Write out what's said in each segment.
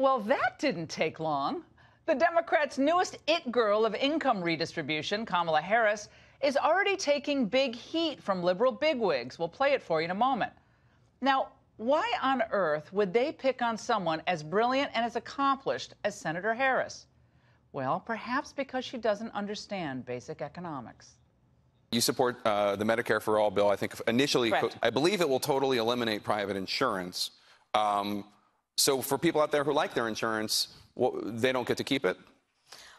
Well, that didn't take long. The Democrats' newest it girl of income redistribution, Kamala Harris, is already taking big heat from liberal bigwigs. We'll play it for you in a moment. Now, why on earth would they pick on someone as brilliant and as accomplished as Senator Harris? Well, perhaps because she doesn't understand basic economics. You support the Medicare for All bill. I think initially, Correct. I believe it will totally eliminate private insurance. So for people out there who like their insurance, they don't get to keep it?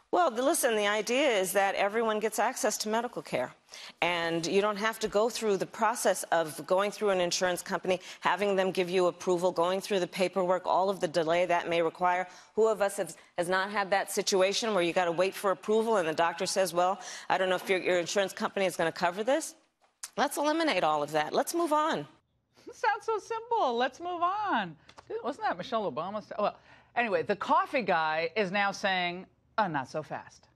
Well, listen, the idea is that everyone gets access to medical care. And you don't have to go through the process of going through an insurance company, having them give you approval, going through the paperwork, all of the delay that may require. Who of us has not had that situation where you got to wait for approval and the doctor says, well, I don't know if your insurance company is going to cover this? Let's eliminate all of that. Let's move on. It sounds so simple. Let's move on. Wasn't that Michelle Obama's? Well, anyway, the coffee guy is now saying, oh, not so fast.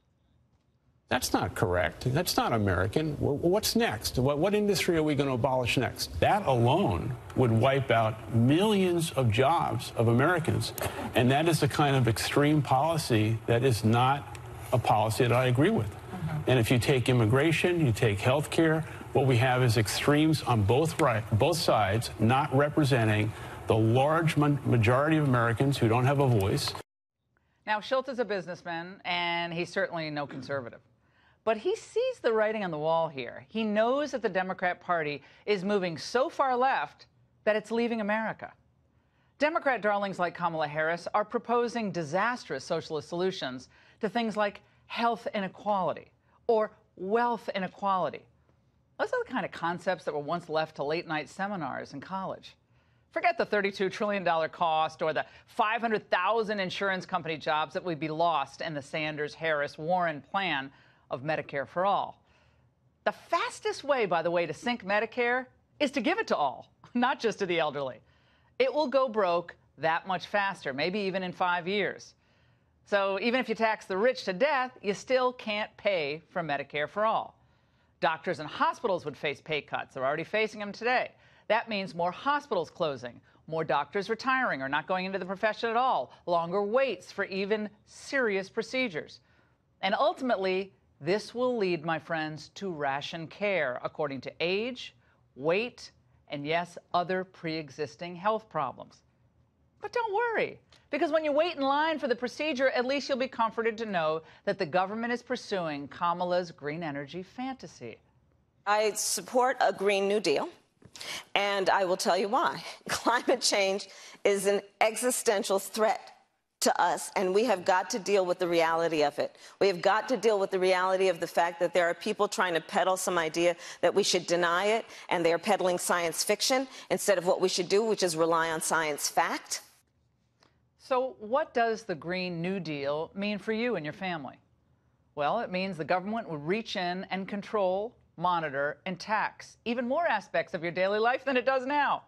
That's not correct. That's not American. What's next? What industry are we going to abolish next? That alone would wipe out millions of jobs of Americans. And that is the kind of extreme policy that is not a policy that I agree with. And if you take immigration, you take health care, what we have is extremes on both sides, not representing the large majority of Americans who don't have a voice. Now, Schultz is a businessman, and he's certainly no conservative. But he sees the writing on the wall here. He knows that the Democrat Party is moving so far left that it's leaving America. Democrat darlings like Kamala Harris are proposing disastrous socialist solutions to things like health inequality or wealth inequality. Those are the kind of concepts that were once left to late-night seminars in college. Forget the $32 trillion cost or the 500,000 insurance company jobs that would be lost in the Sanders-Harris-Warren plan of Medicare for All. The fastest way, by the way, to sink Medicare is to give it to all, not just to the elderly. It will go broke that much faster, maybe even in 5 years. So even if you tax the rich to death, you still can't pay for Medicare for All. Doctors and hospitals would face pay cuts. They're already facing them today. That means more hospitals closing, more doctors retiring or not going into the profession at all, longer waits for even serious procedures. And ultimately, this will lead, my friends, to ration care according to age, weight, and yes, other pre-existing health problems. But don't worry, because when you wait in line for the procedure, at least you'll be comforted to know that the government is pursuing Kamala's green energy fantasy. I support a Green New Deal. And I will tell you why. Climate change is an existential threat to us, and we have got to deal with the reality of it. We have got to deal with the reality of the fact that there are people trying to peddle some idea that we should deny it, and they are peddling science fiction instead of what we should do, which is rely on science fact. So what does the Green New Deal mean for you and your family? Well, it means the government would reach in and control, monitor, and tax even more aspects of your daily life than it does now.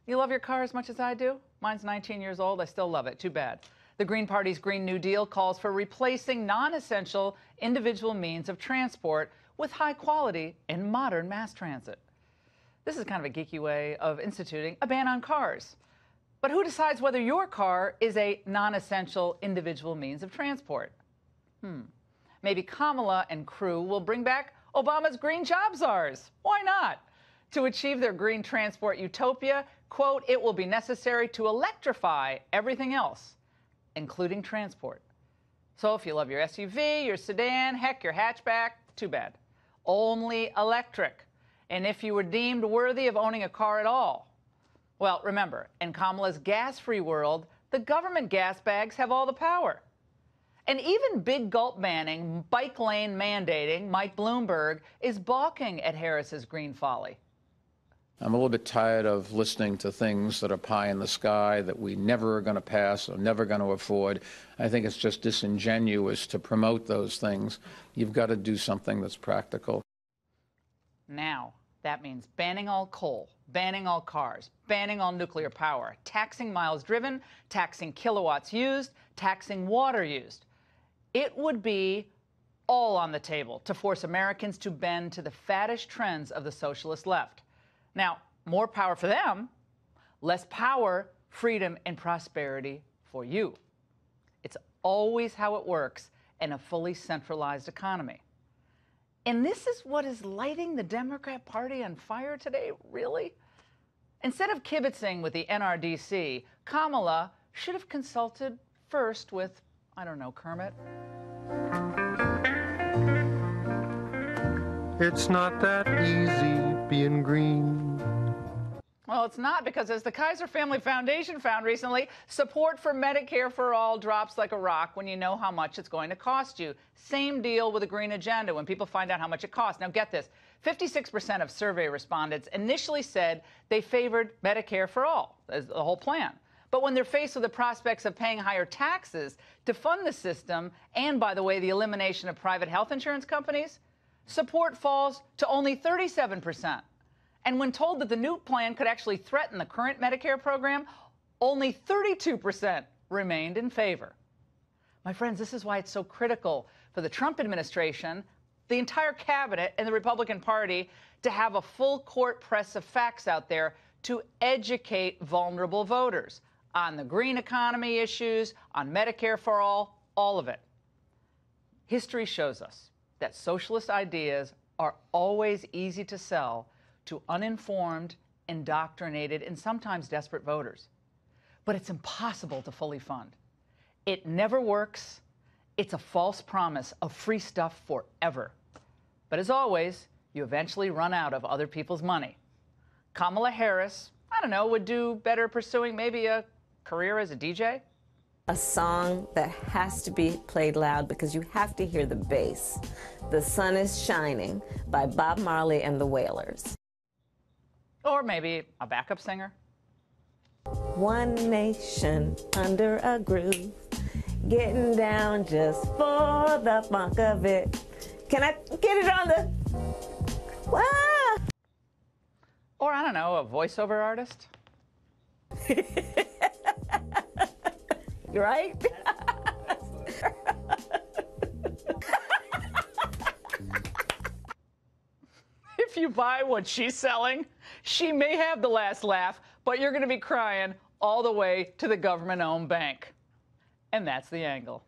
You love your car as much as I do? Mine's 19 years old. I still love it. Too bad. The Green Party's Green New Deal calls for replacing non-essential individual means of transport with high quality and modern mass transit. This is kind of a geeky way of instituting a ban on cars. But who decides whether your car is a non-essential individual means of transport? Maybe Kamala and crew will bring back Obama's green job czars. Why not? To achieve their green transport utopia, quote, it will be necessary to electrify everything else, including transport. So if you love your SUV, your sedan, heck, your hatchback, too bad. Only electric. And if you were deemed worthy of owning a car at all, well, remember, in Kamala's gas-free world, the government gas bags have all the power. And even big gulp banning, bike lane mandating, Mike Bloomberg is balking at Harris's green folly. I'm a little bit tired of listening to things that are pie in the sky that we never are going to pass or never going to afford. I think it's just disingenuous to promote those things. You've got to do something that's practical. Now, that means banning all coal, banning all cars, banning all nuclear power, taxing miles driven, taxing kilowatts used, taxing water used. It would be all on the table to force Americans to bend to the faddish trends of the socialist left. Now, more power for them, less power, freedom, and prosperity for you. always how it works in a fully centralized economy. And this is what is lighting the Democrat Party on fire today, really? Instead of kibitzing with the NRDC, Kamala should have consulted first with, I don't know, Kermit? It's not that easy being green. Well, it's not, because as the Kaiser Family Foundation found recently, support for Medicare for all drops like a rock when you know how much it's going to cost you. Same deal with the green agenda when people find out how much it costs. Now get this, 56% of survey respondents initially said they favored Medicare for all, as the whole plan. But when they're faced with the prospects of paying higher taxes to fund the system, and by the way, the elimination of private health insurance companies, support falls to only 37%. And when told that the new plan could actually threaten the current Medicare program, only 32% remained in favor. My friends, this is why it's so critical for the Trump administration, the entire cabinet, and the Republican Party to have a full court press of facts out there to educate vulnerable voters on the green economy issues, on Medicare for all of it. History shows us that socialist ideas are always easy to sell to uninformed, indoctrinated, and sometimes desperate voters. But it's impossible to fully fund. It never works. It's a false promise of free stuff forever. But as always, you eventually run out of other people's money. Kamala Harris, I don't know, would do better pursuing maybe a career as a DJ? A song that has to be played loud because you have to hear the bass. The Sun is Shining by Bob Marley and the Wailers. Or maybe a backup singer? One nation under a groove, getting down just for the funk of it. Can I get it on the... Ah! Or, I don't know, a voiceover artist? You're right? If you buy what she's selling, she may have the last laugh, but you're going to be crying all the way to the government-owned bank. And that's the angle.